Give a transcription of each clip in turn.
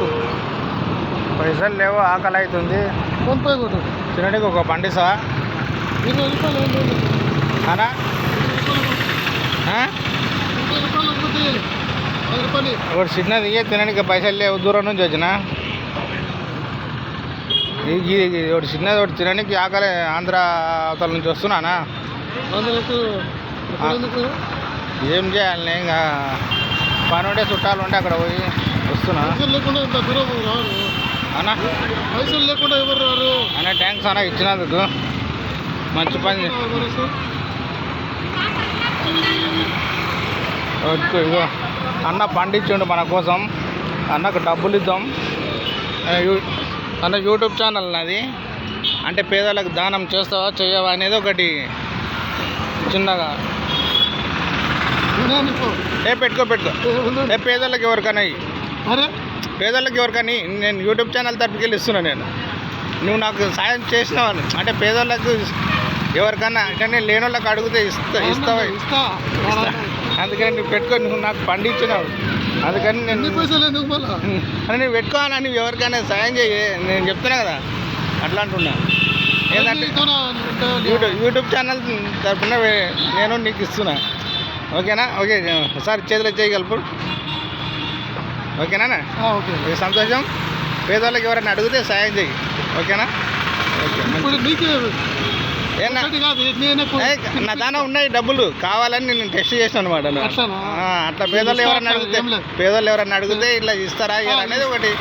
కొట్టు. పైసలు లేవు, ఆకలి అవుతుంది. ఫోన్పే కొట్టు. తినడానికి ఒక పండిసా 20 రూపాయలు ఏం లేదు. అనా 20 రూపాయలు కొట్టి 10 రూపాయలు. ఒకటి చిన్నది తినడానికి పైసలు లేవు, దూరం నుంచి వచ్చిన. ఒకటి చిన్నది ఒకటి తినడానికి ఆకలి, ఆంధ్ర అవతల నుంచి వస్తున్నానా. ఏం చేయాలి ఇంకా పని ఉంటే చుట్టాలు ఉంటే అక్కడ పోయి వస్తున్నా. పైసలు లేకుండా ఇంత దూరం రారు అన్నా. పైసలు లేకుండా ఎవరు రారు అన్న. థ్యాంక్స్ అన్న ఇచ్చినందుకు, మంచి పని. ఇగో అన్న పండించండు మన కోసం, అన్నకు డబ్బులు ఇద్దాం. అన్న యూట్యూబ్ ఛానల్ నాది, అంటే పేదలకు దానం చేస్తావా చేయవా అనేది ఒకటి చిన్నగా పెట్టుకో. పేదలకు ఎవరికైనా పేదలకు ఎవరికని నేను యూట్యూబ్ ఛానల్ తరపుకెళ్ళి ఇస్తున్నాను. నువ్వు నాకు సాయం చేసినావు అంటే పేదోళ్ళకు ఎవరికన్నా అంటే లేని వాళ్ళకి అడిగితే ఇస్తావా? అందుకని నువ్వు పెట్టుకో, నువ్వు నాకు పండించినావు, అందుకని నేను నేను పెట్టుకోవాలని నువ్వు ఎవరికైనా సాయం చేయి, నేను చెప్తున్నా కదా అట్లా అంటున్నా. ఏంటంటే యూట్యూబ్ ఛానల్ తరఫున నేను నీకు ఇస్తున్నా, ఓకేనా? ఓకే, ఒకసారి చేతిలో చేయగలుపు, ఓకేనా? ఓకే, సంతోషం. పేదవాళ్ళకి ఎవరైనా అడిగితే సాయం చేయి, ఓకేనా? ఓకే. నా దానా ఉన్నాయి డబ్బులు, కావాలని నేను టెస్ట్ చేసాను అనమాట. అట్లా పేదోళ్ళు ఎవరన్నా అడిగితే ఇట్లా ఇస్తారా అనేది ఒకటి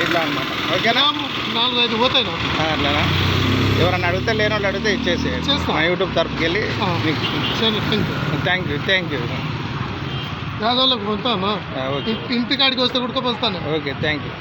ఇట్లా అనమాట, ఓకేనా? 4-5 పోతాయి అట్లానా? ఎవరన్నా అడిగితే లేని వాళ్ళు అడిగితే ఇచ్చేసి మా యూట్యూబ్ తరపుకి వెళ్ళి థ్యాంక్ యూ. పేదోళ్ళకి పంపాను, ఇంటికాడికి వస్తే కూడా పంపుతాను. Okay, thank you.